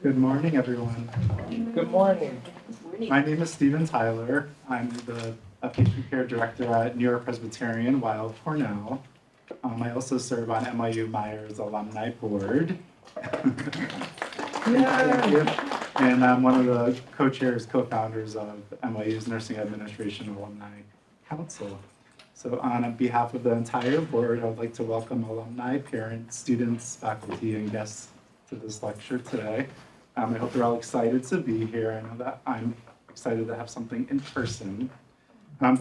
Good morning, everyone. Good morning. My name is Stephen Tyler. I'm the patient care director at New York Presbyterian Weill Cornell. I also serve on NYU Myers Alumni Board. Thank you. And I'm one of the co-chairs, co-founders of NYU's Nursing Administration Alumni Council. So on behalf of the entire board, I would like to welcome alumni, parents, students, faculty, and guests to this lecture today. I hope you're all excited to be here. I know that I'm excited to have something in person.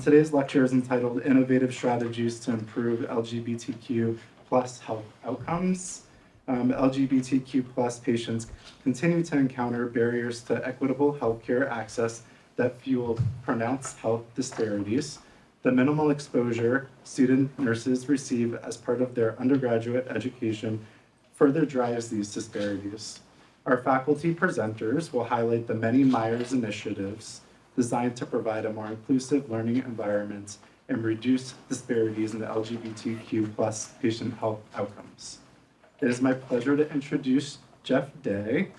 Today's lecture is entitled Innovative Strategies to Improve LGBTQ plus Health Outcomes. LGBTQ plus patients continue to encounter barriers to equitable healthcare access that fuel pronounced health disparities. The minimal exposure student nurses receive as part of their undergraduate education further drives these disparities. Our faculty presenters will highlight the many Myers initiatives designed to provide a more inclusive learning environment and reduce disparities in the LGBTQ plus patient health outcomes. It is my pleasure to introduce Jeff Day.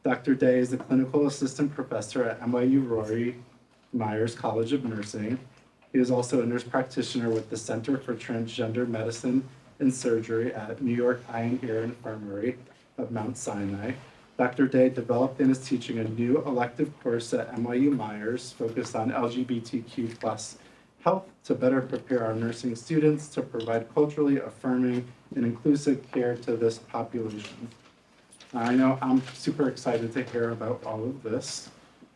Dr. Day is a clinical assistant professor at NYU Rory Myers College of Nursing. He is also a nurse practitioner with the Center for Transgender Medicine and Surgery at New York Eye and Ear Infirmary of Mount Sinai. Dr. Day developed and is teaching a new elective course at NYU Myers focused on LGBTQ plus health to better prepare our nursing students to provide culturally affirming and inclusive care to this population. I know I'm super excited to hear about all of this.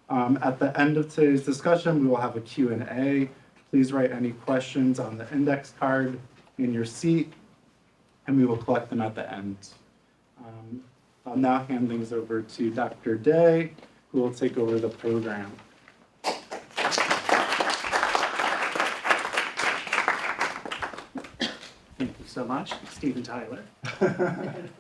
At the end of today's discussion, we will have a Q&A. Please write any questions on the index card in your seat, and we will collect them at the end. I'll now hand things over to Dr. Day, who will take over the program. Thank you so much, Stephen Tyler.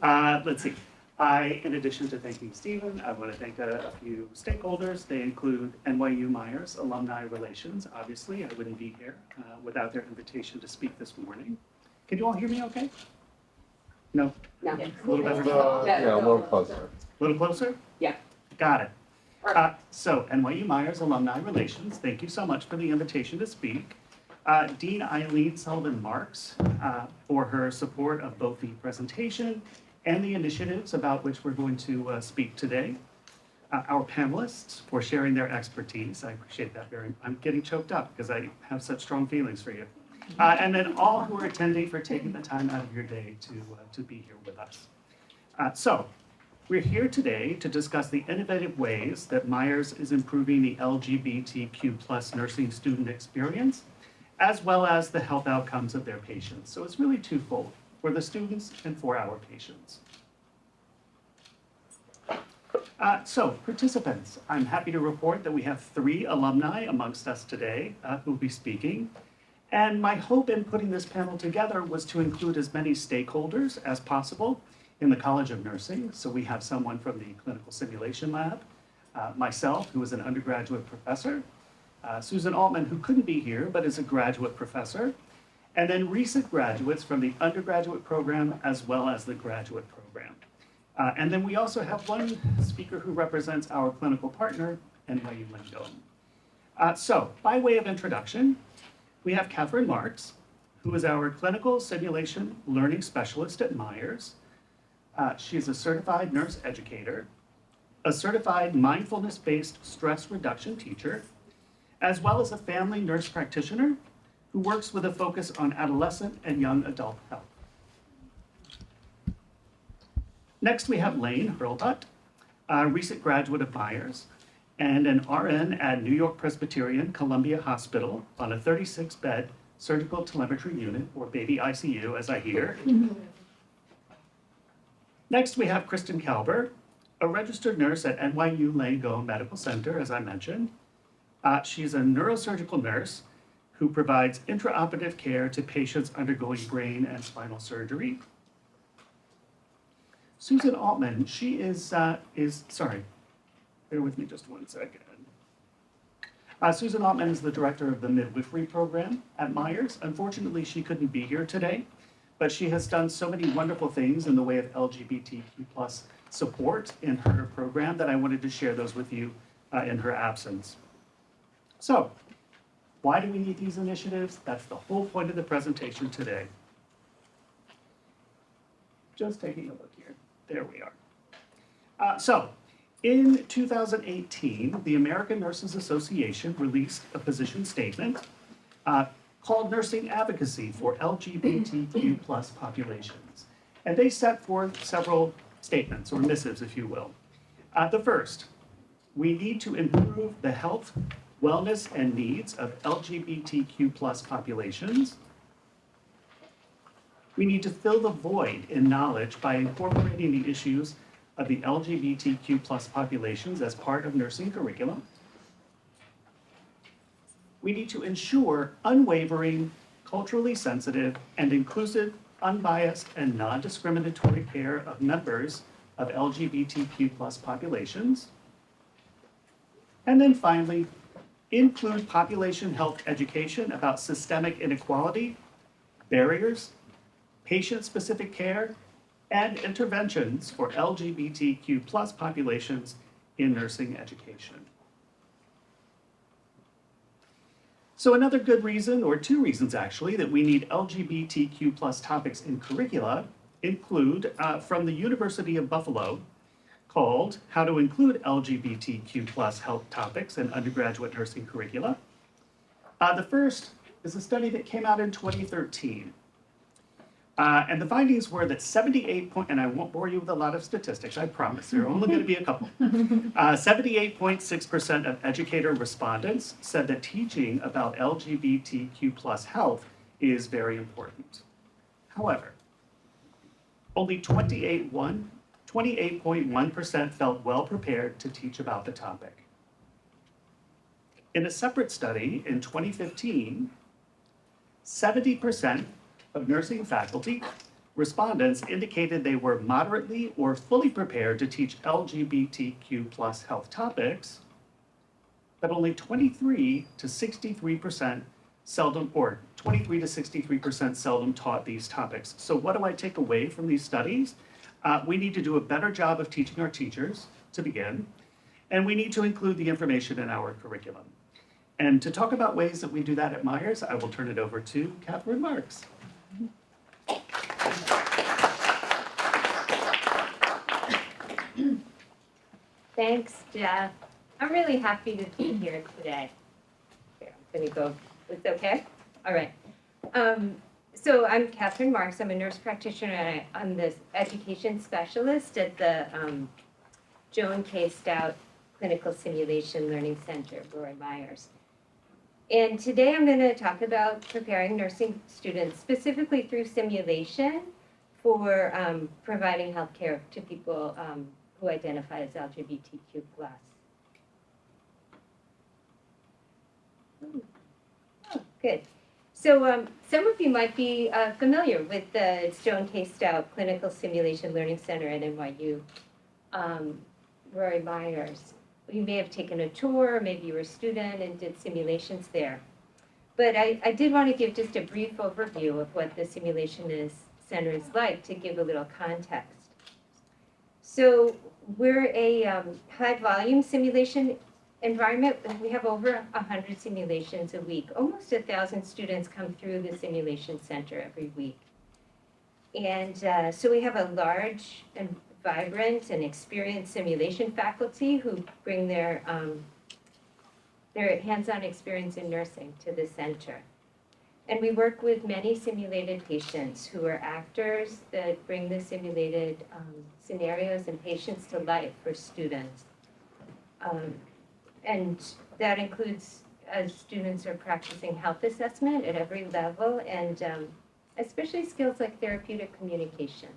Let's see. In addition to thanking Stephen, I want to thank a few stakeholders. They include NYU Myers Alumni Relations. Obviously, I wouldn't be here without their invitation to speak this morning. Can you all hear me okay? No? No. A little better? Yeah, a little closer. A little closer? Yeah. Got it. So NYU Myers Alumni Relations, thank you so much for the invitation to speak. Dean Eileen Sullivan-Marks for her support of both the presentation and the initiatives about which we're going to speak today. Our panelists for sharing their expertise. I appreciate that very much. I'm getting choked up because I have such strong feelings for you. And then all who are attending for taking the time out of your day to be here with us. So we're here today to discuss the innovative ways that Myers is improving the LGBTQ plus nursing student experience, as well as the health outcomes of their patients. So it's really twofold, for the students and for our patients. So participants, I'm happy to report that we have 3 alumni amongst us today who will be speaking. And my hope in putting this panel together was to include as many stakeholders as possible in the College of Nursing. So we have someone from the Clinical Simulation Lab, myself, who is an undergraduate professor, Susan Altman, who couldn't be here, but is a graduate professor, and then recent graduates from the undergraduate program as well as the graduate program. And then we also have one speaker who represents our clinical partner, NYU Langone. So by way of introduction, we have Catherine Marks, who is our clinical simulation learning specialist at Myers. She is a certified nurse educator, a certified mindfulness-based stress reduction teacher, as well as a family nurse practitioner who works with a focus on adolescent and young adult health. Next, we have Lane Hurlbut, a recent graduate of Myers and an RN at New York Presbyterian Columbia Hospital on a 36-bed surgical telemetry unit, or baby ICU, as I hear. Next, we have Kristen Kalber, a registered nurse at NYU Langone Medical Center, as I mentioned. She's a neurosurgical nurse who provides intraoperative care to patients undergoing brain and spinal surgery. Susan Altman, she is sorry, bear with me just one second. Susan Altman is the director of the midwifery program at Myers. Unfortunately, she couldn't be here today, but she has done so many wonderful things in the way of LGBTQ plus support in her program that I wanted to share those with you in her absence. So, why do we need these initiatives? That's the whole point of the presentation today. Just taking a look here. There we are. In 2018, the American Nurses Association released a position statement called Nursing Advocacy for LGBTQ plus populations. And they set forth several statements, or missives, if you will. The first, we need to improve the health, wellness, and needs of LGBTQ plus populations. We need to fill the void in knowledge by incorporating the issues of the LGBTQ plus populations as part of nursing curriculum. We need to ensure unwavering, culturally sensitive, and inclusive, unbiased, and non-discriminatory care of members of LGBTQ plus populations. And then finally, include population health education about systemic inequality, barriers, patient-specific care, and interventions for LGBTQ plus populations in nursing education. So another good reason, or two reasons actually, that we need LGBTQ plus topics in curricula include from the University of Buffalo, called How to Include LGBTQ plus Health Topics in Undergraduate Nursing Curricula. The first is a study that came out in 2013. And the findings were that 78 and I won't bore you with a lot of statistics, I promise, there are only going to be a couple. 78.6% of educator respondents said that teaching about LGBTQ plus health is very important. However, only 28.1% felt well prepared to teach about the topic. In a separate study in 2015, 70% of nursing faculty respondents indicated they were moderately or fully prepared to teach LGBTQ plus health topics, but only 23 to 63% seldom taught these topics. So what do I take away from these studies? We need to do a better job of teaching our teachers to begin, and we need to include the information in our curriculum. And to talk about ways that we do that at Myers, I will turn it over to Catherine Marks. Thanks, Jeff. I'm really happy to be here today. Here, I'm gonna go, it's okay? All right. So I'm Catherine Marks. I'm a nurse practitioner and I'm the education specialist at the Joan K. Stout Clinical Simulation Learning Center, Roy Myers. And today I'm going to talk about preparing nursing students specifically through simulation for providing healthcare to people who identify as LGBTQ+. Oh, good. So some of you might be familiar with the Joan K. Stout Clinical Simulation Learning Center at NYU, Roy Myers. You may have taken a tour, maybe you were a student and did simulations there. But I did want to give just a brief overview of what the simulation center is like to give a little context. So we're a high volume simulation environment. We have over 100 simulations a week. Almost 1,000 students come through the simulation center every week. And so we have a large and vibrant and experienced simulation faculty who bring their hands-on experience in nursing to the center. And we work with many simulated patients who are actors that bring the simulated scenarios and patients to life for students. And that includes as students are practicing health assessment at every level and especially skills like therapeutic communication.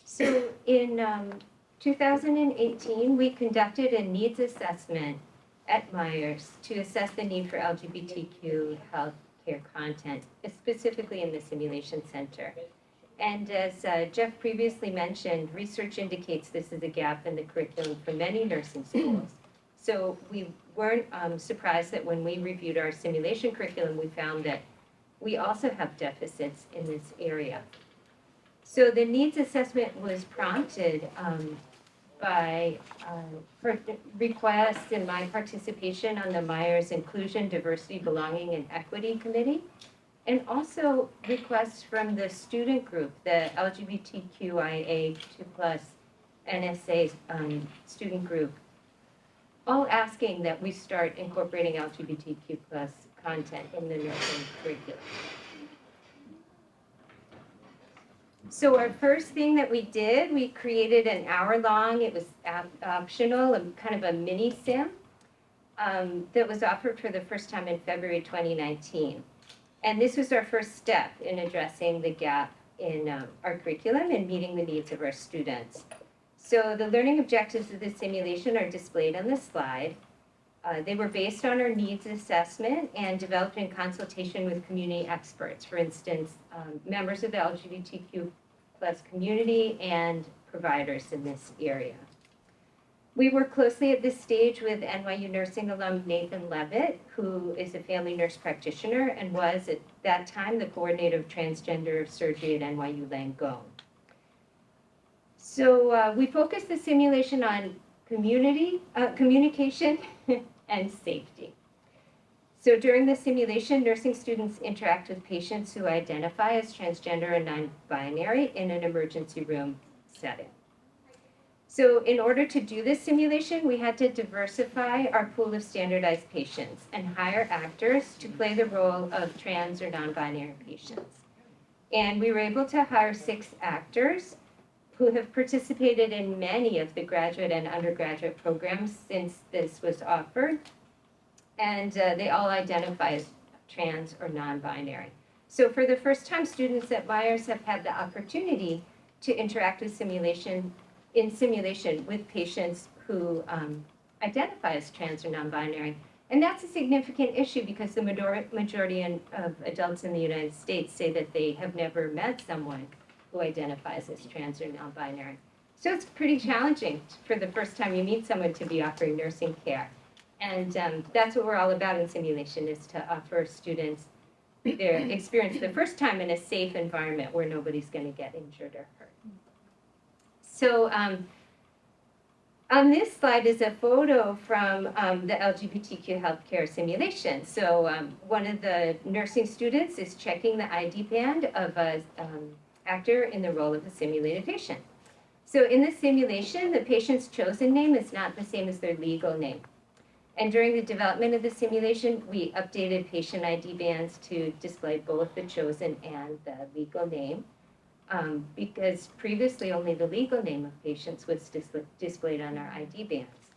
So in 2018, we conducted a needs assessment at Myers to assess the need for LGBTQ healthcare content, specifically in the simulation center. And as Jeff previously mentioned, research indicates this is a gap in the curriculum for many nursing schools. So we weren't surprised that when we reviewed our simulation curriculum, we found that we also have deficits in this area. So the needs assessment was prompted by requests and my participation on the Myers Inclusion, Diversity, Belonging, and Equity Committee, and also requests from the student group, the LGBTQIA2+ NSA student group, all asking that we start incorporating LGBTQ+ content in the nursing curriculum. So our first thing that we did, we created an hour-long, it was optional, kind of a mini sim that was offered for the first time in February 2019. And this was our first step in addressing the gap in our curriculum and meeting the needs of our students. So the learning objectives of the simulation are displayed on this slide. They were based on our needs assessment and developed in consultation with community experts, for instance, members of the LGBTQ+ community and providers in this area. We work closely at this stage with NYU nursing alum Nathan Levitt, who is a family nurse practitioner and was at that time the coordinator of transgender surgery at NYU Langone. So we focused the simulation on communication and safety. So during the simulation, nursing students interact with patients who identify as transgender and non-binary in an emergency room setting. So in order to do this simulation, we had to diversify our pool of standardized patients and hire actors to play the role of trans or non-binary patients. And we were able to hire 6 actors who have participated in many of the graduate and undergraduate programs since this was offered. And they all identify as trans or non-binary. So for the first time, students at Myers have had the opportunity to interact with simulation with patients who identify as trans or non-binary. And that's a significant issue because the majority of adults in the United States say that they have never met someone who identifies as trans or non-binary. So it's pretty challenging for the first time you meet someone to be offering nursing care. And that's what we're all about in simulation, is to offer students their experience the first time in a safe environment where nobody's going to get injured or hurt. So on this slide is a photo from the LGBTQ healthcare simulation. So one of the nursing students is checking the ID band of an actor in the role of a simulated patient. So in the simulation, the patient's chosen name is not the same as their legal name. And during the development of the simulation, we updated patient ID bands to display both the chosen and the legal name, because previously only the legal name of patients was displayed on our ID bands.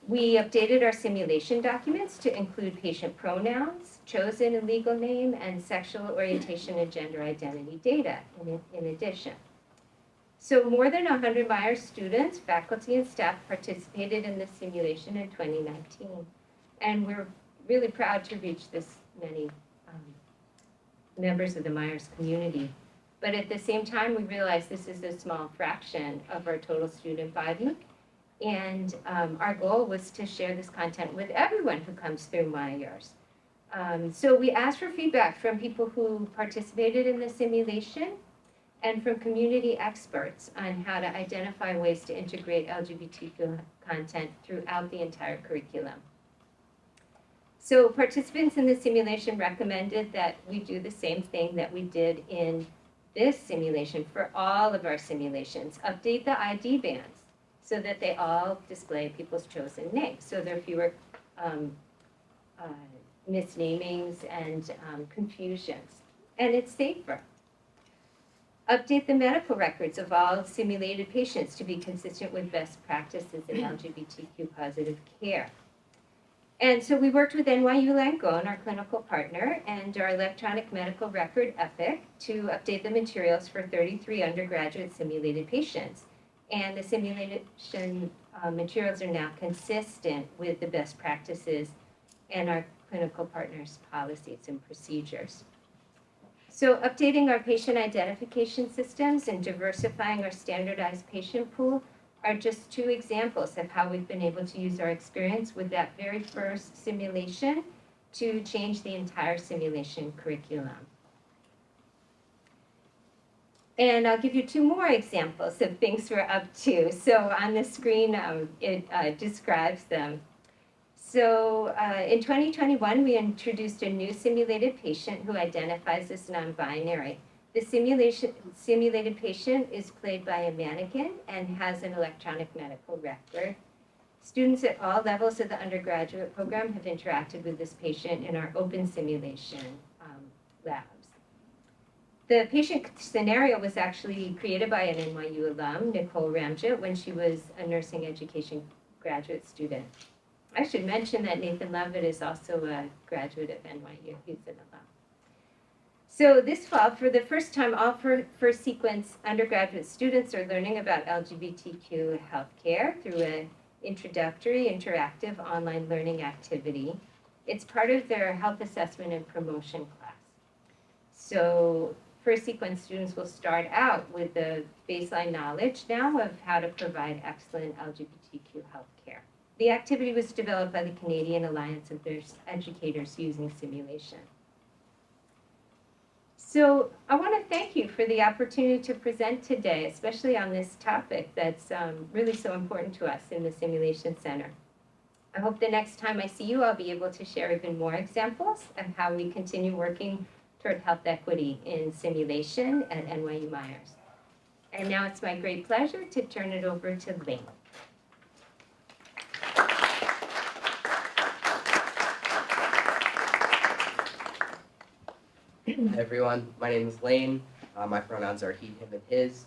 We updated our simulation documents to include patient pronouns, chosen and legal name, and sexual orientation and gender identity data in addition. So more than 100 Myers students, faculty, and staff participated in this simulation in 2019. And we're really proud to reach this many members of the Myers community. But at the same time, we realize this is a small fraction of our total student body. And our goal was to share this content with everyone who comes through Myers. So we asked for feedback from people who participated in the simulation and from community experts on how to identify ways to integrate LGBTQ content throughout the entire curriculum. So participants in the simulation recommended that we do the same thing that we did in this simulation for all of our simulations. Update the ID bands so that they all display people's chosen names, so there are fewer misnamings and confusions. And it's safer. Update the medical records of all simulated patients to be consistent with best practices in LGBTQ positive care. And so we worked with NYU Langone, our clinical partner, and our electronic medical record, EPIC, to update the materials for 33 undergraduate simulated patients. And the simulation materials are now consistent with the best practices and our clinical partners' policies and procedures. So updating our patient identification systems and diversifying our standardized patient pool are just two examples of how we've been able to use our experience with that very first simulation to change the entire simulation curriculum. And I'll give you two more examples of things we're up to. So on the screen, it describes them. So in 2021, we introduced a new simulated patient who identifies as non-binary. The simulated patient is played by a mannequin and has an electronic medical record. Students at all levels of the undergraduate program have interacted with this patient in our open simulation labs. The patient scenario was actually created by an NYU alum, Nicole Ramjet, when she was a nursing education graduate student. I should mention that Nathan Levitt is also a graduate of NYU. He's an alum. So this fall, for the first time, all first sequence undergraduate students are learning about LGBTQ healthcare through an introductory interactive online learning activity. It's part of their health assessment and promotion class. So first sequence students will start out with the baseline knowledge now of how to provide excellent LGBTQ healthcare. The activity was developed by the Canadian Alliance of Nurse Educators using simulation. So I want to thank you for the opportunity to present today, especially on this topic that's really so important to us in the Simulation Center. I hope the next time I see you, I'll be able to share even more examples of how we continue working toward health equity in simulation at NYU Myers. And now it's my great pleasure to turn it over to Lane. Hi everyone, my name is Lane. My pronouns are he, him, and his.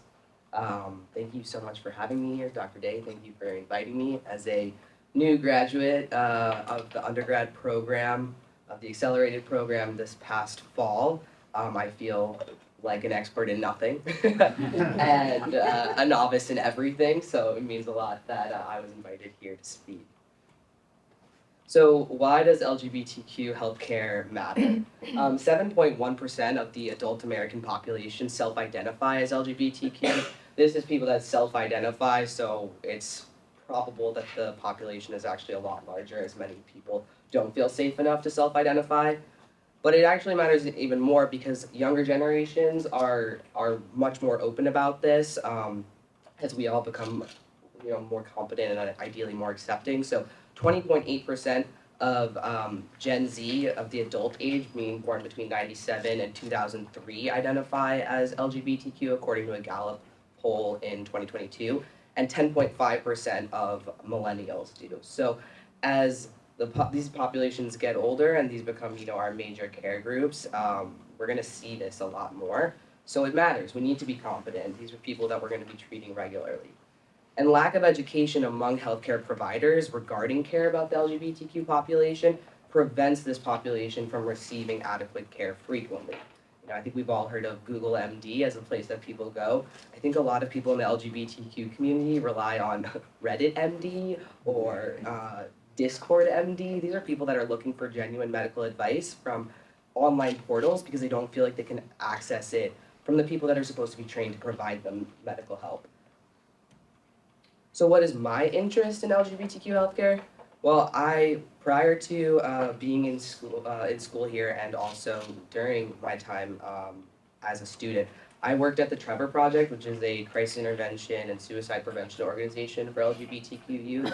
Thank you so much for having me here, Dr. Day. Thank you for inviting me as a new graduate of the undergrad program, of the accelerated program this past fall. I feel like an expert in nothing and a novice in everything, so it means a lot that I was invited here to speak. So why does LGBTQ healthcare matter? 7.1% of the adult American population self-identify as LGBTQ. This is people that self-identify, so it's probable that the population is actually a lot larger, as many people don't feel safe enough to self-identify. But it actually matters even more because younger generations are much more open about this as we all become more competent and ideally more accepting. So 20.8% of Gen Z of the adult age, meaning born between 97 and 2003, identify as LGBTQ according to a Gallup poll in 2022, and 10.5% of millennials do. So as these populations get older and these become our major care groups, we're going to see this a lot more. So it matters. We need to be competent. These are people that we're going to be treating regularly. And lack of education among healthcare providers regarding care about the LGBTQ population prevents this population from receiving adequate care frequently. I think we've all heard of Google MD as a place that people go. I think a lot of people in the LGBTQ community rely on Reddit MD or Discord MD. These are people that are looking for genuine medical advice from online portals because they don't feel like they can access it from the people that are supposed to be trained to provide them medical help. So what is my interest in LGBTQ healthcare? Well, prior to being in school here and also during my time as a student, I worked at the Trevor Project, which is a crisis intervention and suicide prevention organization for LGBTQ youth.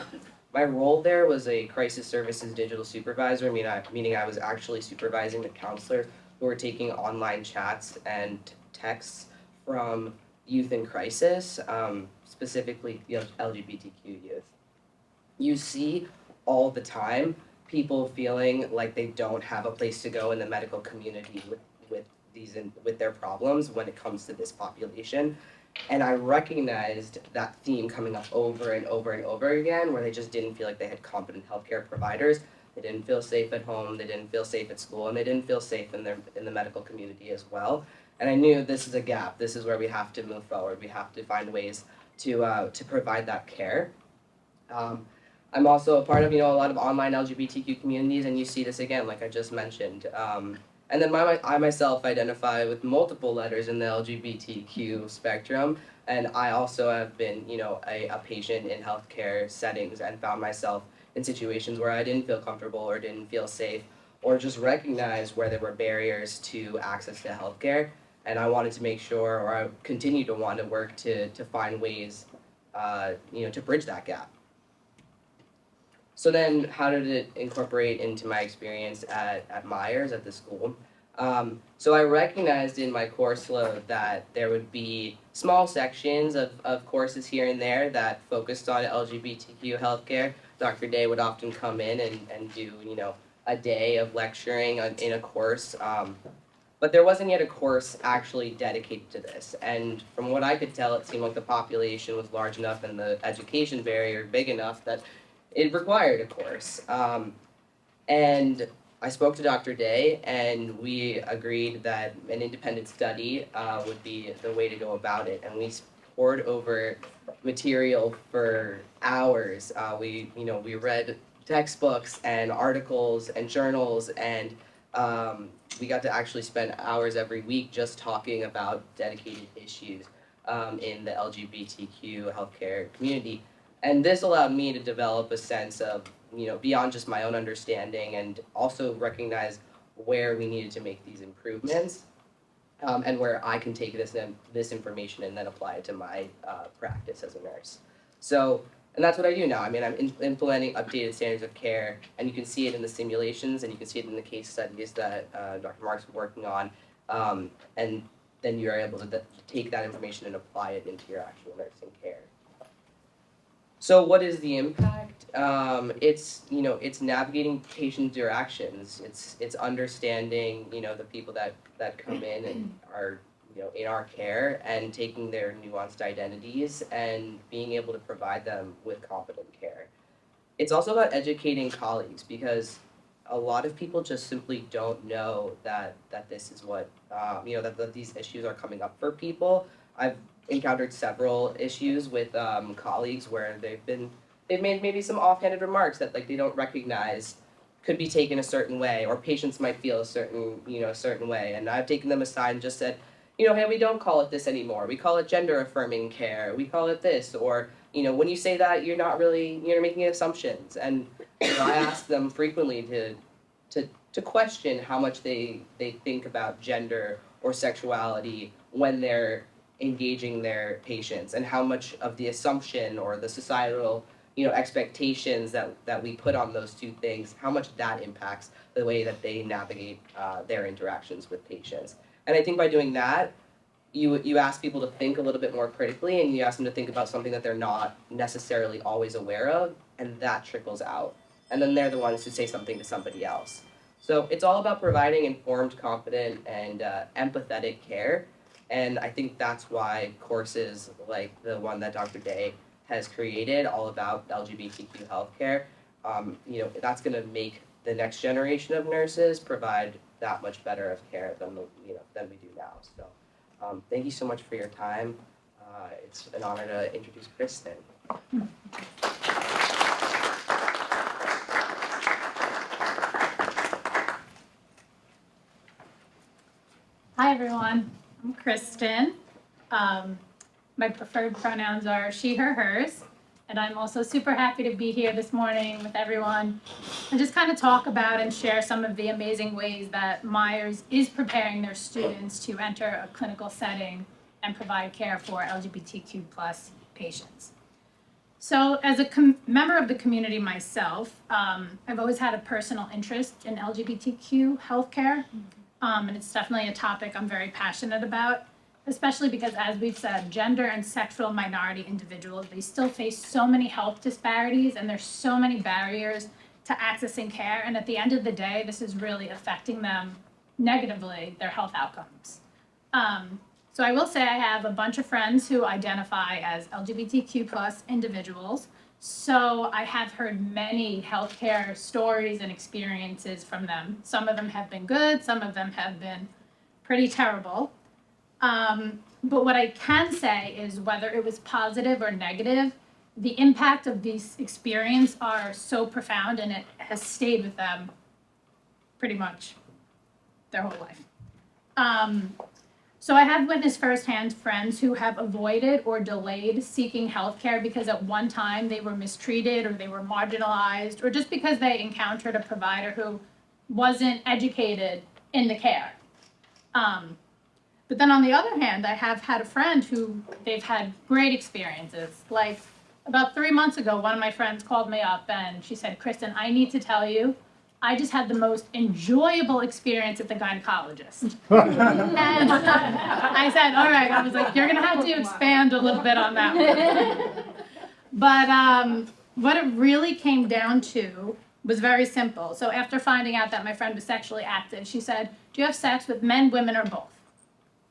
My role there was a crisis services digital supervisor, meaning I was actually supervising the counselors who were taking online chats and texts from youth in crisis, specifically LGBTQ youth. You see all the time people feeling like they don't have a place to go in the medical community with their problems when it comes to this population. And I recognized that theme coming up over and over and over again, where they just didn't feel like they had competent healthcare providers. They didn't feel safe at home, they didn't feel safe at school, and they didn't feel safe in the medical community as well. And I knew this is a gap. This is where we have to move forward. We have to find ways to provide that care. I'm also a part of a lot of online LGBTQ communities, and you see this again, like I just mentioned. And then I myself identify with multiple letters in the LGBTQ spectrum, and I also have been, a patient in healthcare settings and found myself in situations where I didn't feel comfortable or didn't feel safe, or just recognized where there were barriers to access to healthcare. And I wanted to make sure, or I continue to want to work to find ways, to bridge that gap. So then, how did it incorporate into my experience at Myers at the school? So I recognized in my course load that there would be small sections of courses here and there that focused on LGBTQ healthcare. Dr. Day would often come in and do, a day of lecturing in a course. But there wasn't yet a course actually dedicated to this. And from what I could tell, it seemed like the population was large enough and the education barrier big enough that it required a course. And I spoke to Dr. Day, and we agreed that an independent study would be the way to go about it. And we poured over material for hours. We read textbooks and articles and journals, and we got to actually spend hours every week just talking about dedicated issues in the LGBTQ healthcare community. And this allowed me to develop a sense of, beyond just my own understanding, and also recognize where we needed to make these improvements, and where I can take this information and then apply it to my practice as a nurse. So, and that's what I do now. I mean, I'm implementing updated standards of care, and you can see it in the simulations, and you can see it in the case studies that Dr. Mark's working on, and then you're able to take that information and apply it into your actual nursing care. So what is the impact? It's navigating patient interactions. It's understanding, the people that come in and are, in our care, and taking their nuanced identities and being able to provide them with competent care. It's also about educating colleagues, because a lot of people just simply don't know that this is what, that these issues are coming up for people. I've encountered several issues with colleagues where they've made maybe some offhanded remarks that they don't recognize could be taken a certain way, or patients might feel a certain way. And I've taken them aside and just said, hey, we don't call it this anymore. We call it gender affirming care. We call it this. Or, when you say that, you're making assumptions. And I ask them frequently to question how much they think about gender or sexuality when they're engaging their patients, and how much of the assumption or the societal expectations that we put on those two things, how much that impacts the way that they navigate their interactions with patients. And I think by doing that, you ask people to think a little bit more critically, and you ask them to think about something that they're not necessarily always aware of, and that trickles out. And then they're the ones who say something to somebody else. So it's all about providing informed, confident, and empathetic care. And I think that's why courses like the one that Dr. Day has created, all about LGBTQ healthcare, that's going to make the next generation of nurses provide that much better of care than we do now. So, thank you so much for your time. It's an honor to introduce Kristen. Hi, everyone. I'm Kristen. My preferred pronouns are she, her, hers. And I'm also super happy to be here this morning with everyone and just kind of talk about and share some of the amazing ways that Myers is preparing their students to enter a clinical setting and provide care for LGBTQ plus patients. So as a member of the community myself, I've always had a personal interest in LGBTQ healthcare. And it's definitely a topic I'm very passionate about, especially because, as we've said, gender and sexual minority individuals, they still face so many health disparities, and there's so many barriers to accessing care. And at the end of the day, this is really affecting them negatively, their health outcomes. So I will say I have a bunch of friends who identify as LGBTQ plus individuals. So I have heard many healthcare stories and experiences from them. Some of them have been good, some of them have been pretty terrible. But what I can say is, whether it was positive or negative, the impact of these experiences are so profound, and it has stayed with them pretty much their whole life. So I have witnessed firsthand friends who have avoided or delayed seeking healthcare because at one time they were mistreated or they were marginalized or just because they encountered a provider who wasn't educated in the care. But then on the other hand, I have had a friend who they've had great experiences. Like about 3 months ago, one of my friends called me up and she said, Kristen, I need to tell you, I just had the most enjoyable experience at the gynecologist. And I said, all right, I was like, you're gonna have to expand a little bit on that one. But what it really came down to was very simple. So after finding out that my friend was sexually active, she said, do you have sex with men, women, or both?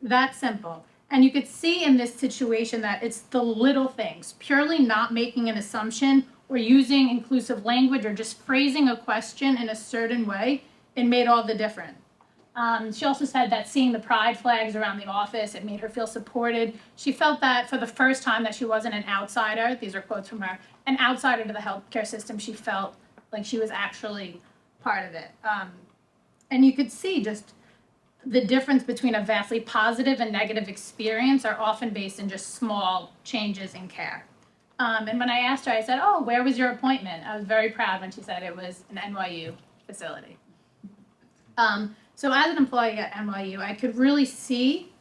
That simple. And you could see in this situation that it's the little things, purely not making an assumption or using inclusive language or just phrasing a question in a certain way, it made all the difference. She also said that seeing the pride flags around the office, it made her feel supported. She felt that for the first time that she wasn't an outsider, these are quotes from her, an outsider to the healthcare system, she felt like she was actually part of it. And you could see just the difference between a vastly positive and negative experience are often based in just small changes in care. And when I asked her, I said, oh, where was your appointment? I was very proud when she said it was an NYU facility. So as an employee at NYU, I could really see,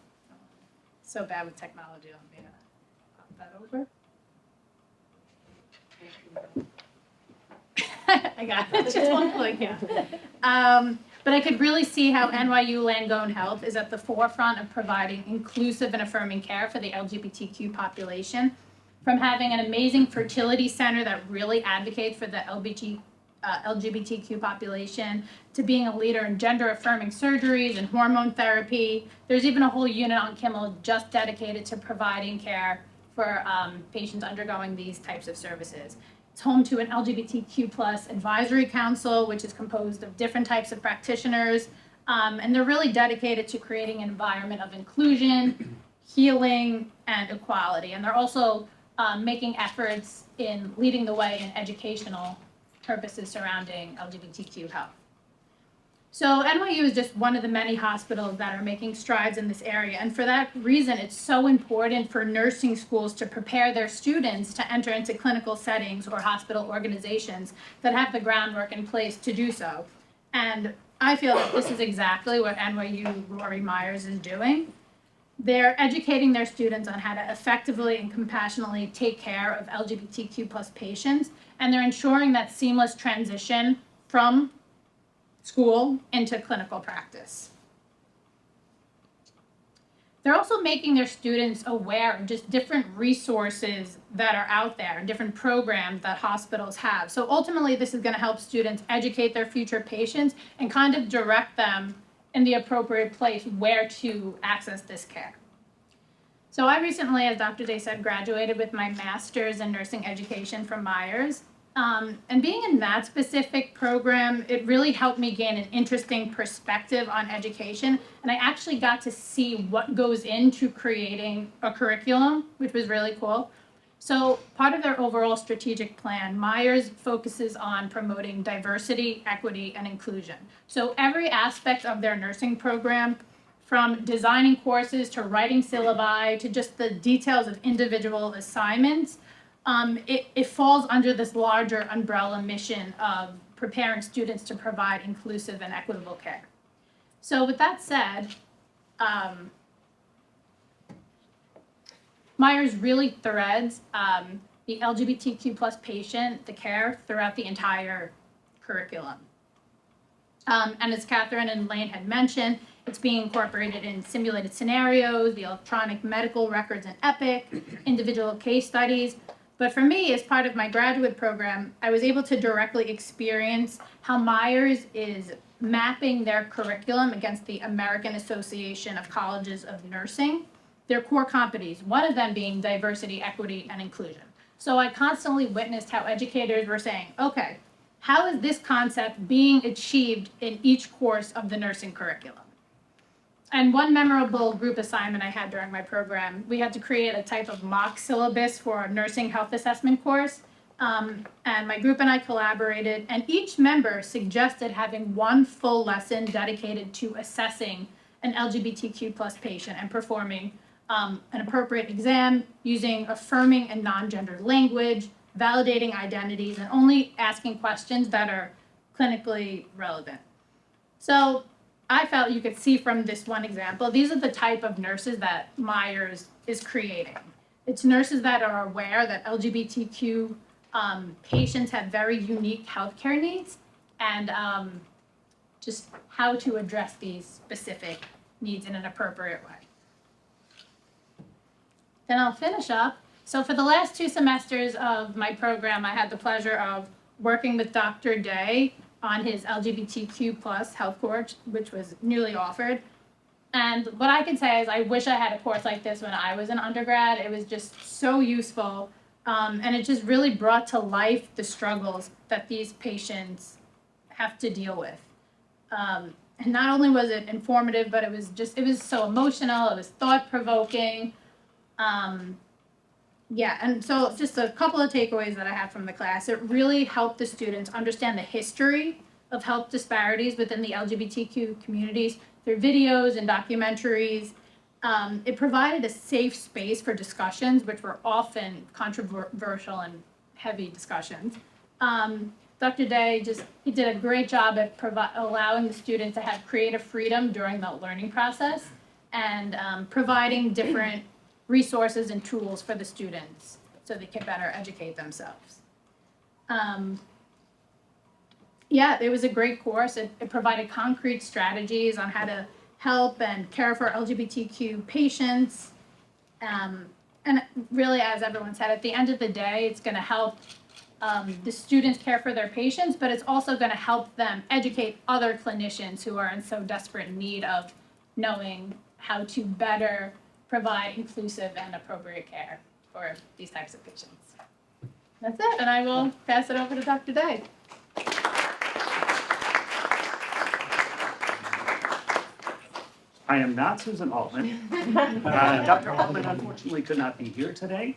so bad with technology, let me pop that over. I got it, just one click, yeah. But I could really see how NYU Langone Health is at the forefront of providing inclusive and affirming care for the LGBTQ population. From having an amazing fertility center that really advocates for the LGBTQ population, to being a leader in gender-affirming surgeries and hormone therapy. There's even a whole unit on Kimmel just dedicated to providing care for patients undergoing these types of services. It's home to an LGBTQ plus advisory council, which is composed of different types of practitioners. And they're really dedicated to creating an environment of inclusion, healing, and equality. And they're also making efforts in leading the way in educational purposes surrounding LGBTQ health. So NYU is just one of the many hospitals that are making strides in this area. And for that reason, it's so important for nursing schools to prepare their students to enter into clinical settings or hospital organizations that have the groundwork in place to do so. And I feel that this is exactly what NYU Rory Myers is doing. They're educating their students on how to effectively and compassionately take care of LGBTQ plus patients, and they're ensuring that seamless transition from school into clinical practice. They're also making their students aware of just different resources that are out there, different programs that hospitals have. So ultimately, this is going to help students educate their future patients and kind of direct them in the appropriate place where to access this care. So I recently, as Dr. Day said, graduated with my master's in nursing education from Myers. And being in that specific program, it really helped me gain an interesting perspective on education. And I actually got to see what goes into creating a curriculum, which was really cool. So part of their overall strategic plan, Myers focuses on promoting diversity, equity, and inclusion. So every aspect of their nursing program, from designing courses to writing syllabi to just the details of individual assignments, it falls under this larger umbrella mission of preparing students to provide inclusive and equitable care. So with that said, Myers really threads the LGBTQ plus patient, the care, throughout the entire curriculum. And as Catherine and Lane had mentioned, it's being incorporated in simulated scenarios, the electronic medical records in Epic, individual case studies. But for me, as part of my graduate program, I was able to directly experience how Myers is mapping their curriculum against the American Association of Colleges of Nursing, their core competencies, one of them being diversity, equity, and inclusion. So I constantly witnessed how educators were saying, okay, how is this concept being achieved in each course of the nursing curriculum? And one memorable group assignment I had during my program, we had to create a type of mock syllabus for a nursing health assessment course. And my group and I collaborated, and each member suggested having one full lesson dedicated to assessing an LGBTQ plus patient and performing an appropriate exam using affirming and non-gendered language, validating identities, and only asking questions that are clinically relevant. So I felt you could see from this one example, these are the type of nurses that Myers is creating. It's nurses that are aware that LGBTQ patients have very unique healthcare needs and just how to address these specific needs in an appropriate way. Then I'll finish up. So for the last 2 semesters of my program, I had the pleasure of working with Dr. Day on his LGBTQ plus health course, which was newly offered. And what I can say is I wish I had a course like this when I was an undergrad. It was just so useful. And it just really brought to life the struggles that these patients have to deal with. And not only was it informative, but it was so emotional, it was thought-provoking. Yeah, and so just a couple of takeaways that I have from the class. It really helped the students understand the history of health disparities within the LGBTQ communities through videos and documentaries. It provided a safe space for discussions, which were often controversial and heavy discussions. Dr. Day he did a great job at allowing the students to have creative freedom during the learning process and providing different resources and tools for the students so they can better educate themselves. Yeah, it was a great course. It provided concrete strategies on how to help and care for LGBTQ patients. And really, as everyone said, at the end of the day, it's going to help the students care for their patients, but it's also going to help them educate other clinicians who are in so desperate need of knowing how to better provide inclusive and appropriate care for these types of patients. That's it, and I will pass it over to Dr. Day. I am not Susan Altman. Dr. Altman unfortunately could not be here today.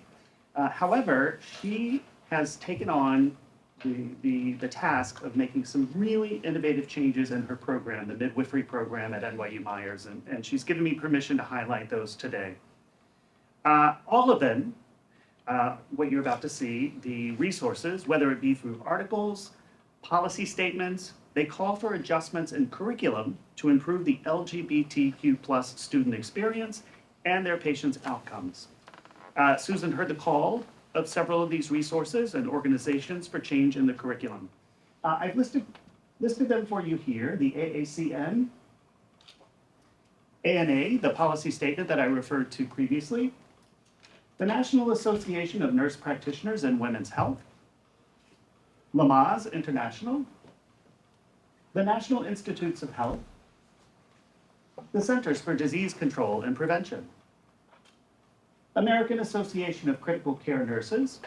However, she has taken on the task of making some really innovative changes in her program, the midwifery program at NYU Myers, and she's given me permission to highlight those today. All of them, what you're about to see, the resources, whether it be through articles, policy statements, they call for adjustments in curriculum to improve the LGBTQ plus student experience and their patients' outcomes. Susan heard the call of several of these resources and organizations for change in the curriculum. I've listed them for you here, the AACN, ANA, the policy statement that I referred to previously, the National Association of Nurse Practitioners in Women's Health, Lamaze International, the National Institutes of Health, the Centers for Disease Control and Prevention, American Association of Critical Care Nurses,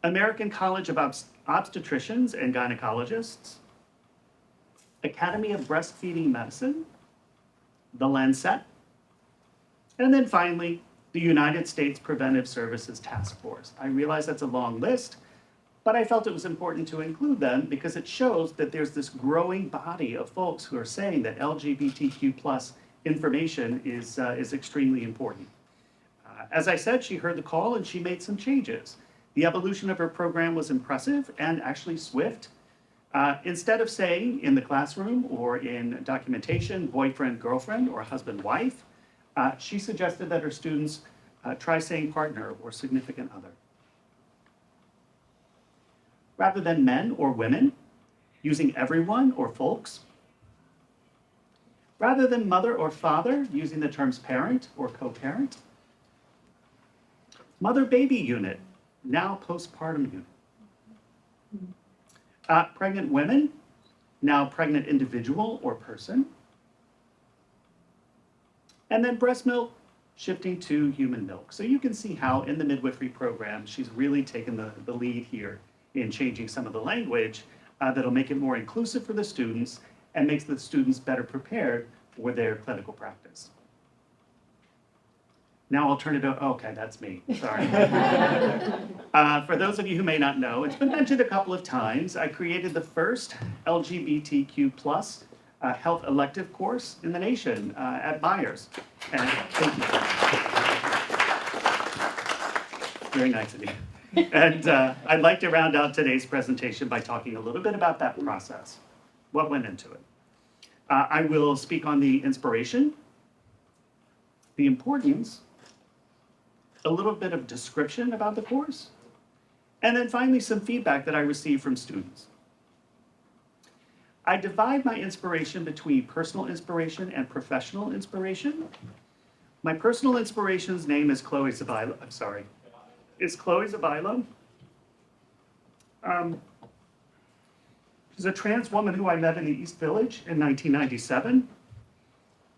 American College of Obstetricians and Gynecologists, Academy of Breastfeeding Medicine, the Lancet, and then finally, the United States Preventive Services Task Force. I realize that's a long list, but I felt it was important to include them because it shows that there's this growing body of folks who are saying that LGBTQ plus information is extremely important. As I said, she heard the call and she made some changes. The evolution of her program was impressive and actually swift. Instead of saying in the classroom or in documentation, boyfriend, girlfriend, or husband, wife, she suggested that her students try saying partner or significant other. Rather than men or women, using everyone or folks. Rather than mother or father, using the terms parent or co-parent. Mother-baby unit, now postpartum unit. Pregnant women, now pregnant individual or person. And then breast milk, shifting to human milk. So you can see how in the midwifery program, she's really taken the lead here in changing some of the language that'll make it more inclusive for the students and makes the students better prepared for their clinical practice. Now I'll turn it over. Okay, that's me. Sorry. For those of you who may not know, it's been mentioned a couple of times. I created the first LGBTQ plus health elective course in the nation at Myers. And thank you. Very nice of you. And I'd like to round out today's presentation by talking a little bit about that process, what went into it. I will speak on the inspiration, the importance, a little bit of description about the course, and then finally some feedback that I received from students. I divide my inspiration between personal inspiration and professional inspiration. My personal inspiration's name is Chloe Zavillo. I'm sorry. Is Chloe Zavillo. She's a trans woman who I met in the East Village in 1997.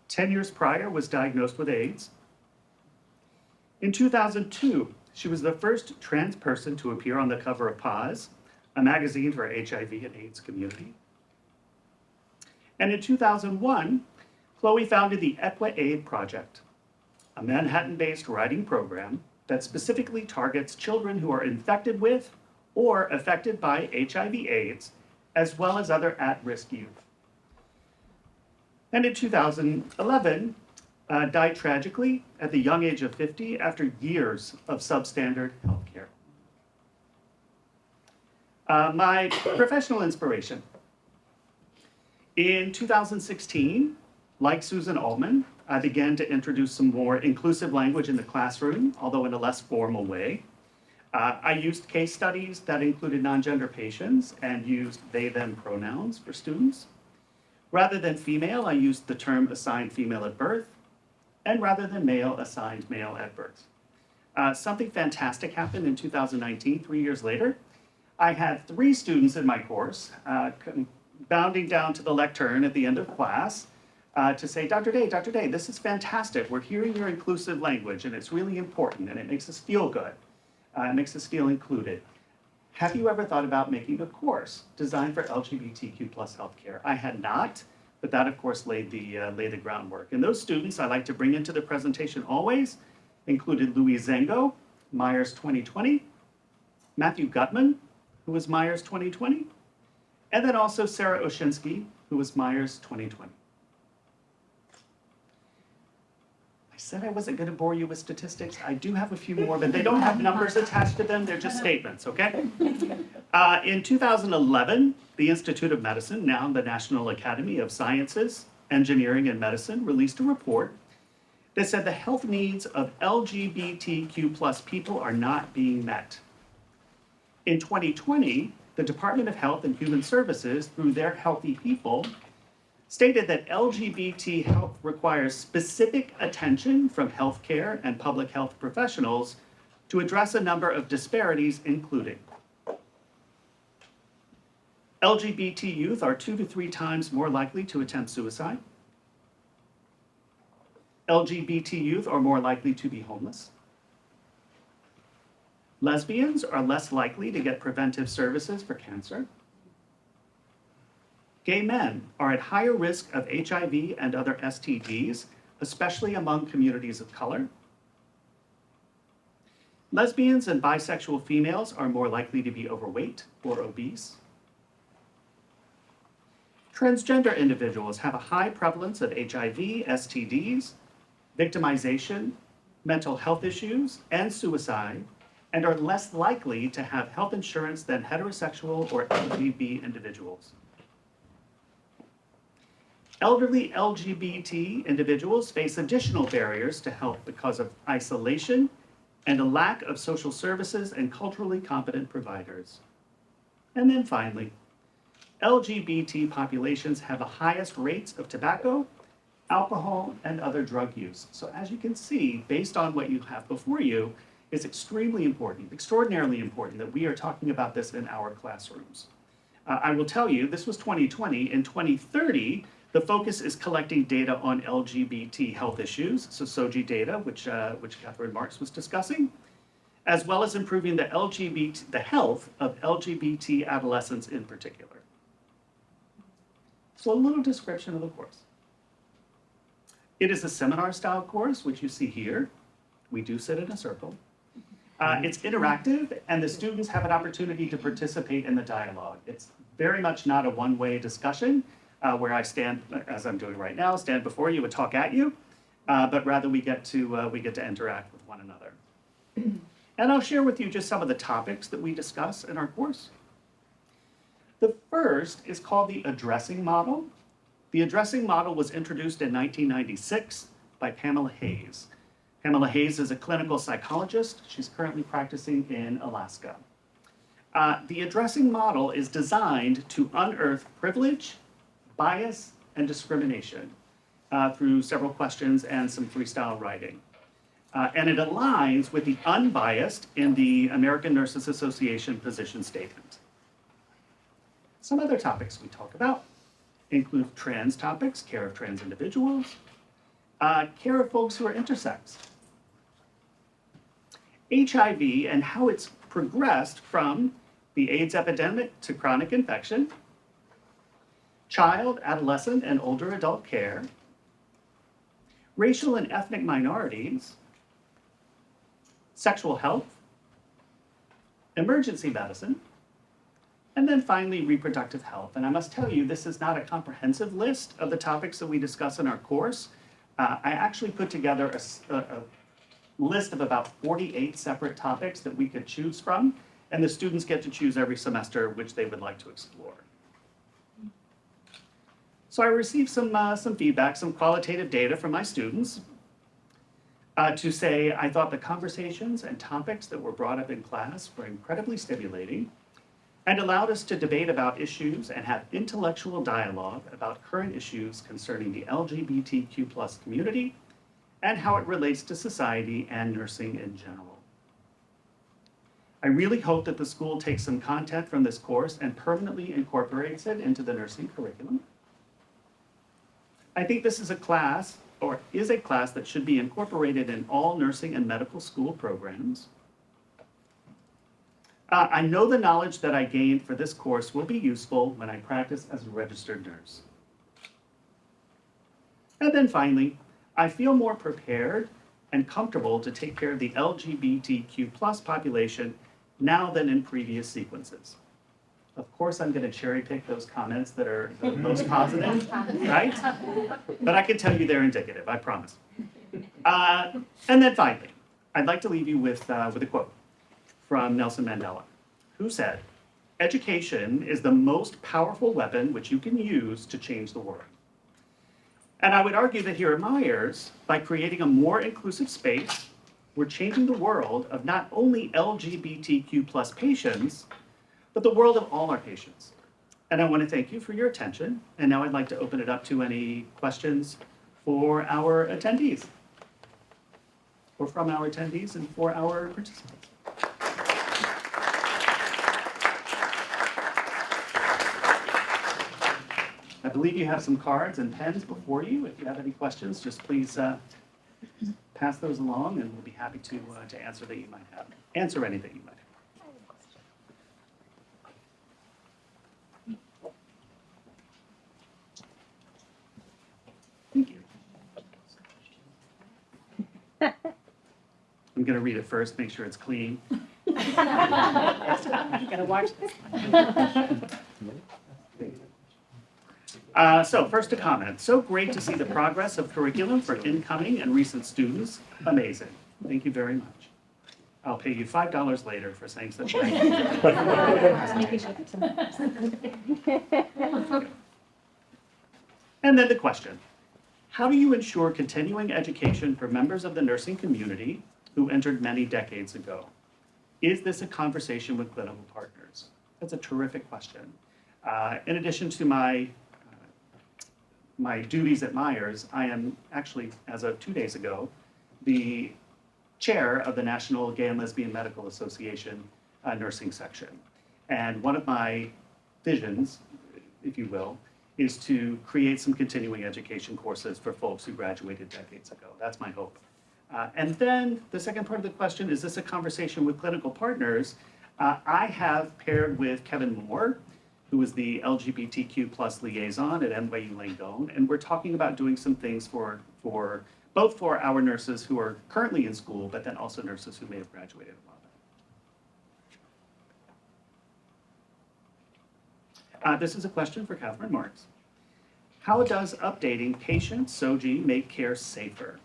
10 years prior, was diagnosed with AIDS. In 2002, she was the first trans person to appear on the cover of Pause, a magazine for HIV and AIDS community. And in 2001, Chloe founded the EquiAid Project, a Manhattan-based writing program that specifically targets children who are infected with or affected by HIV/AIDS, as well as other at-risk youth. And in 2011, died tragically at the young age of 50 after years of substandard healthcare. My professional inspiration. In 2016, like Susan Altman, I began to introduce some more inclusive language in the classroom, although in a less formal way. I used case studies that included non-gender patients and used they/them pronouns for students. Rather than female, I used the term assigned female at birth, and rather than male, assigned male at birth. Something fantastic happened in 2019, 3 years later. I had 3 students in my course bounding down to the lectern at the end of class to say, Dr. Day, this is fantastic. We're hearing your inclusive language, and it's really important, and it makes us feel good. It makes us feel included. Have you ever thought about making a course designed for LGBTQ plus healthcare? I had not, but that of course laid the groundwork. And those students I like to bring into the presentation always included Louis Zengo, Myers 2020, Matthew Gutman, who was Myers 2020, and then also Sarah Oshinsky, who was Myers 2020. I said I wasn't going to bore you with statistics. I do have a few more, but they don't have numbers attached to them. They're just statements, okay? In 2011, the Institute of Medicine, now the National Academy of Sciences, Engineering, and Medicine, released a report that said the health needs of LGBTQ plus people are not being met. In 2020, the Department of Health and Human Services, through their Healthy People, stated that LGBT health requires specific attention from healthcare and public health professionals to address a number of disparities, including LGBT youth are 2 to 3 times more likely to attempt suicide. LGBT youth are more likely to be homeless. Lesbians are less likely to get preventive services for cancer. Gay men are at higher risk of HIV and other STDs, especially among communities of color. Lesbians and bisexual females are more likely to be overweight or obese. Transgender individuals have a high prevalence of HIV, STDs, victimization, mental health issues, and suicide, and are less likely to have health insurance than heterosexual or LGBT individuals. Elderly LGBT individuals face additional barriers to health because of isolation and a lack of social services and culturally competent providers. And then finally, LGBT populations have the highest rates of tobacco, alcohol, and other drug use. So as you can see, based on what you have before you, it's extremely important, extraordinarily important that we are talking about this in our classrooms. I will tell you, this was 2020. In 2030, the focus is collecting data on LGBT health issues, so SOGI data, which Catherine Marks was discussing, as well as improving the health of LGBT adolescents in particular. So a little description of the course. It is a seminar-style course, which you see here. We do sit in a circle. It's interactive, and the students have an opportunity to participate in the dialogue. It's very much not a one-way discussion where I stand, as I'm doing right now, stand before you and talk at you, but rather we get to interact with one another. And I'll share with you just some of the topics that we discuss in our course. The first is called the addressing model. The addressing model was introduced in 1996 by Pamela Hayes. Pamela Hayes is a clinical psychologist. She's currently practicing in Alaska. The addressing model is designed to unearth privilege, bias, and discrimination through several questions and some freestyle writing. And it aligns with the unbiased in the American Nurses Association position statement. Some other topics we talk about include trans topics, care of trans individuals, care of folks who are intersex, HIV and how it's progressed from the AIDS epidemic to chronic infection, child, adolescent, and older adult care, racial and ethnic minorities, sexual health, emergency medicine, and then finally, reproductive health. And I must tell you, this is not a comprehensive list of the topics that we discuss in our course. I actually put together a list of about 48 separate topics that we could choose from, and the students get to choose every semester which they would like to explore. So I received some feedback, some qualitative data from my students to say I thought the conversations and topics that were brought up in class were incredibly stimulating and allowed us to debate about issues and have intellectual dialogue about current issues concerning the LGBTQ+ community and how it relates to society and nursing in general. I really hope that the school takes some content from this course and permanently incorporates it into the nursing curriculum. I think this is a class, or is a class that should be incorporated in all nursing and medical school programs. I know the knowledge that I gained for this course will be useful when I practice as a registered nurse. And then finally, I feel more prepared and comfortable to take care of the LGBTQ+ population now than in previous sequences. Of course, I'm going to cherry pick those comments that are the most positive, right? But I can tell you they're indicative, I promise. And then finally, I'd like to leave you with a quote from Nelson Mandela, who said, "Education is the most powerful weapon which you can use to change the world." And I would argue that here at Myers, by creating a more inclusive space, we're changing the world of not only LGBTQ+ patients, but the world of all our patients. And I want to thank you for your attention. And now I'd like to open it up to any questions for our attendees, or from our attendees and for our participants. I believe you have some cards and pens before you. If you have any questions, just please pass those along, and we'll be happy to answer that you might have. Answer anything you might have. Thank you. I'm going to read it first, make sure it's clean. You gotta watch this one. So first a comment. So great to see the progress of curriculum for incoming and recent students. Amazing. Thank you very much. I'll pay you $5 later for saying such a thing. And then the question. How do you ensure continuing education for members of the nursing community who entered many decades ago? Is this a conversation with clinical partners? That's a terrific question. In addition to my duties at Myers, I am actually, as of 2 days ago, the chair of the National Gay and Lesbian Medical Association nursing section. And one of my visions, if you will, is to create some continuing education courses for folks who graduated decades ago. That's my hope. And then the second part of the question, is this a conversation with clinical partners? I have paired with Kevin Moore, who is the LGBTQ+ liaison at NYU Langone, and we're talking about doing some things for both for our nurses who are currently in school, but then also nurses who may have graduated a while back. This is a question for Catherine Marks. How does updating patient SOGI make care safer?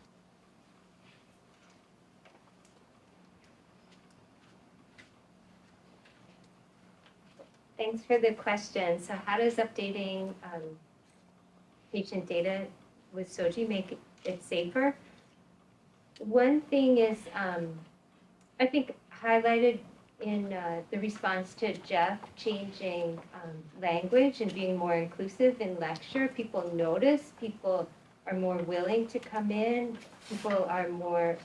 Thanks for the question. So how does updating patient data with SOGI make it safer? One thing is, I think highlighted in the response to Jeff, changing language and being more inclusive in lecture. People notice, people are more willing to come in, people are more,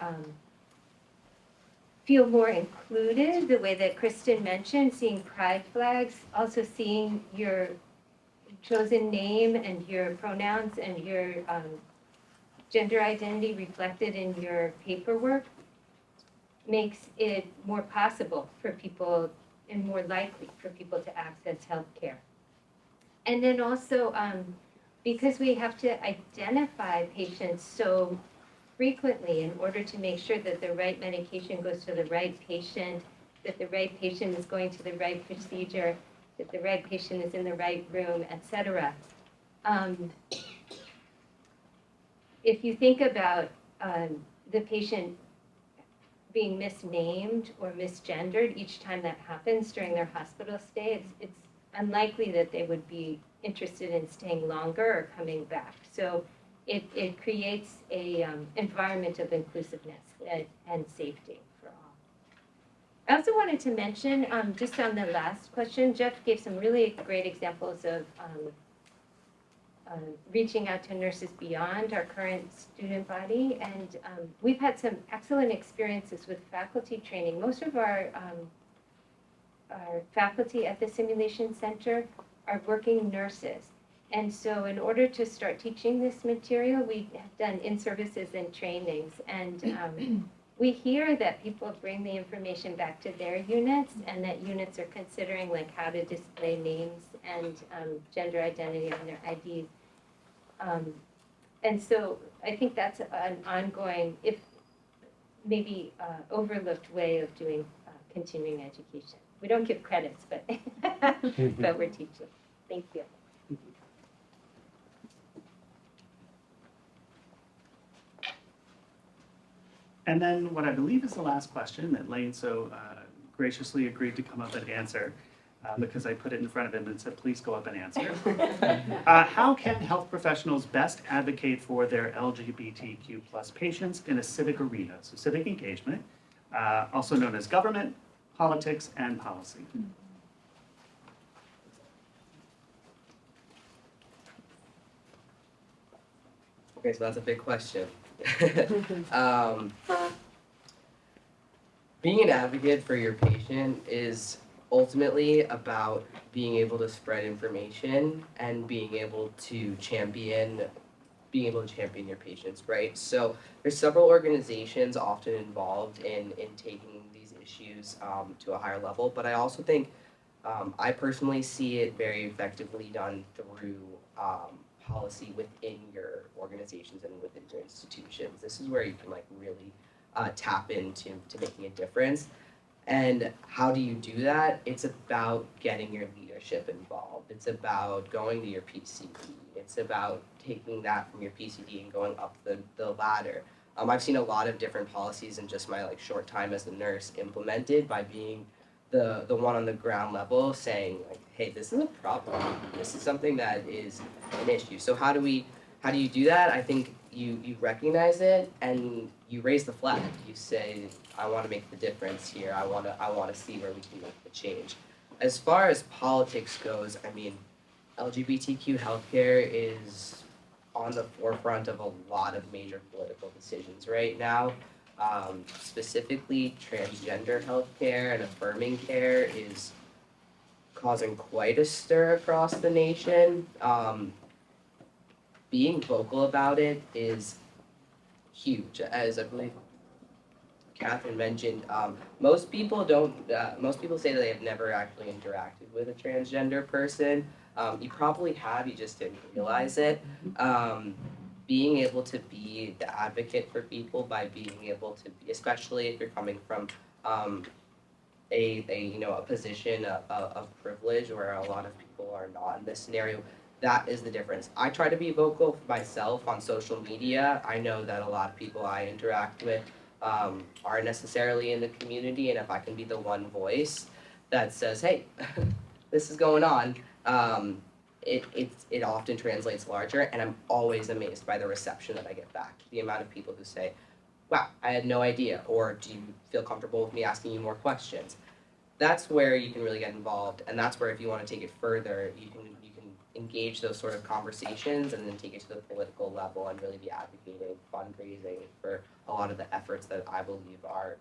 feel more included, the way that Kristen mentioned, seeing pride flags, also seeing your chosen name and your pronouns and your gender identity reflected in your paperwork makes it more possible for people and more likely for people to access healthcare. And then also, because we have to identify patients so frequently in order to make sure that the right medication goes to the right patient, that the right patient is going to the right procedure, that the right patient is in the right room, et cetera. If you think about the patient being misnamed or misgendered each time that happens during their hospital stay, it's unlikely that they would be interested in staying longer or coming back. So it creates a environment of inclusiveness and safety for all. I also wanted to mention, just on the last question, Jeff gave some really great examples of reaching out to nurses beyond our current student body. And we've had some excellent experiences with faculty training. Most of our faculty at the Simulation Center are working nurses. And so in order to start teaching this material, we have done in-services and trainings. And we hear that people bring the information back to their units, and that units are considering like how to display names and gender identity on their IDs. And so I think that's an ongoing, if maybe overlooked way of doing continuing education. We don't give credits, but but we're teaching. Thank you. And then what I believe is the last question that Lane so graciously agreed to come up and answer, because I put it in front of him and said, please go up and answer. How can health professionals best advocate for their LGBTQ plus patients in a civic arena? So civic engagement, also known as government, politics, and policy. Okay, so that's a big question. Being an advocate for your patient is ultimately about being able to spread information and being able to champion your patients, right? So there's several organizations often involved in taking these issues to a higher level, but I also think I personally see it very effectively done through policy within your organizations and within your institutions. This is where you can like really tap into making a difference. And how do you do that? It's about getting your leadership involved. It's about going to your PCD. It's about taking that from your PCD and going up the ladder. I've seen a lot of different policies in just my like short time as a nurse implemented by being the one on the ground level, saying like, hey, this is a problem. This is something that is an issue. So how do you do that? I think you recognize it and you raise the flag. You say, I want to make the difference here. I want to see where we can make the change. As far as politics goes, I mean, LGBTQ healthcare is on the forefront of a lot of major political decisions right now. Specifically, transgender healthcare and affirming care is causing quite a stir across the nation. Being vocal about it is huge, as I believe Catherine mentioned. Most people say that they have never actually interacted with a transgender person. You probably have, you just didn't realize it. being able to be the advocate for people by being able to be, especially if you're coming from a position of privilege where a lot of people are not in this scenario, that is the difference. I try to be vocal for myself on social media. I know that a lot of people I interact with aren't necessarily in the community, and if I can be the one voice that says, hey, this is going on, it often translates larger, and I'm always amazed by the reception that I get back. The amount of people who say, wow, I had no idea, or do you feel comfortable with me asking you more questions? That's where you can really get involved, and that's where if you want to take it further, you can engage those sort of conversations and then take it to the political level and really be advocating, fundraising for a lot of the efforts that I believe are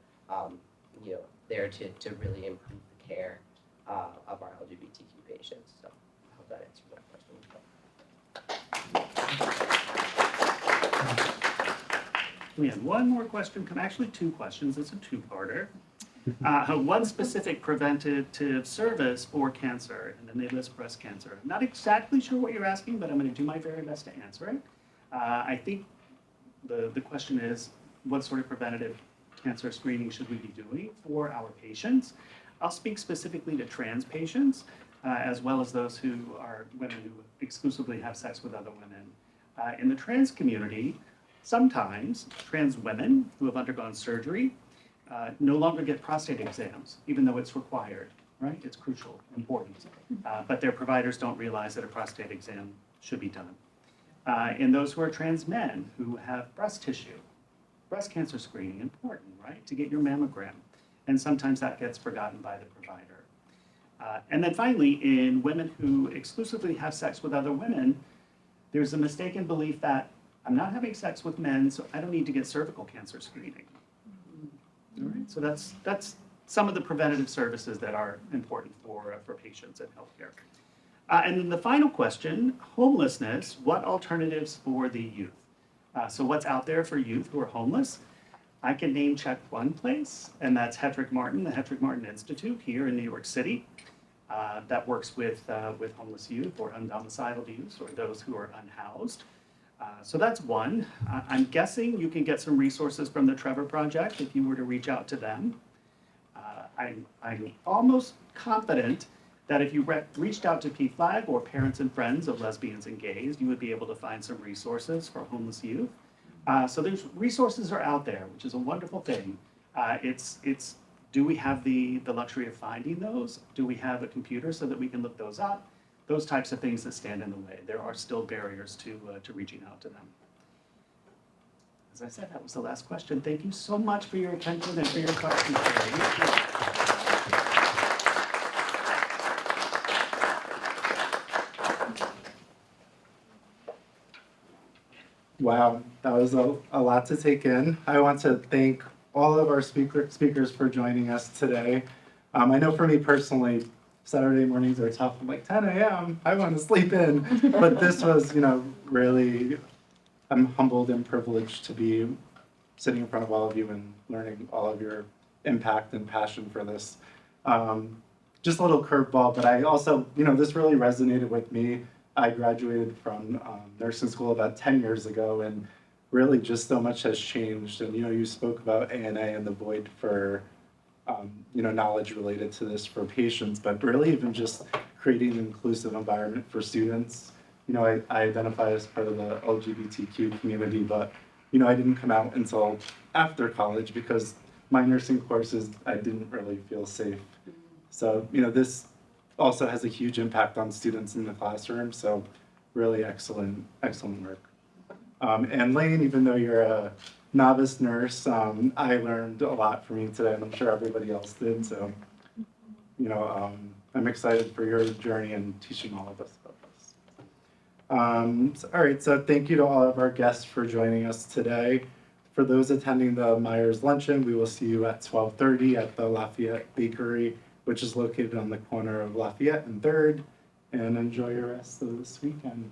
there to really improve the care of our LGBTQ patients. So I hope that answers my question. We had one more question, actually two questions, it's a two-parter. One specific preventative service for cancer, and then they list breast cancer. I'm not exactly sure what you're asking, but I'm going to do my very best to answer it. I think the question is, what sort of preventative cancer screening should we be doing for our patients? I'll speak specifically to trans patients, as well as those who are women who exclusively have sex with other women. In the trans community, sometimes trans women who have undergone surgery no longer get prostate exams, even though it's required, right? It's crucial, important. But their providers don't realize that a prostate exam should be done. In those who are trans men who have breast tissue, breast cancer screening, important, right? To get your mammogram. And sometimes that gets forgotten by the provider. And then finally, in women who exclusively have sex with other women, there's a mistaken belief that I'm not having sex with men, so I don't need to get cervical cancer screening. All right, so that's some of the preventative services that are important for patients in healthcare. And then the final question, homelessness, what alternatives for the youth? So what's out there for youth who are homeless? I can name check one place, and that's Hedrick Martin, the Hedrick Martin Institute here in New York City, that works with homeless youth or undomiciled youth or those who are unhoused. So that's one. I'm guessing you can get some resources from the Trevor Project if you were to reach out to them. I'm almost confident that if you reached out to PFLAG or Parents and Friends of Lesbians and Gays, you would be able to find some resources for homeless youth. So there's resources are out there, which is a wonderful thing. It's do we have the luxury of finding those? Do we have a computer so that we can look those up? Those types of things that stand in the way. There are still barriers to reaching out to them. As I said, that was the last question. Thank you so much for your attention and for your questions today. Wow, that was a lot to take in. I want to thank all of our speakers for joining us today. I know for me personally, Saturday mornings are tough. I'm like 10 a.m. I want to sleep in. But this was, really, I'm humbled and privileged to be sitting in front of all of you and learning all of your impact and passion for this. Just a little curveball, but I also, this really resonated with me. I graduated from nursing school about 10 years ago, and really just so much has changed. And, you spoke about ANA and the void for knowledge related to this for patients, but really even just creating an inclusive environment for students. I identify as part of the LGBTQ community, but, I didn't come out until after college because my nursing courses, I didn't really feel safe. So, this also has a huge impact on students in the classroom. So really excellent work. And Lane, even though you're a novice nurse, I learned a lot from you today, and I'm sure everybody else did. So, I'm excited for your journey and teaching all of us about this. All right, so thank you to all of our guests for joining us today. For those attending the Myers Luncheon, we will see you at 12:30 at the Lafayette Bakery, which is located on the corner of Lafayette and 3rd. And enjoy your rest of this weekend.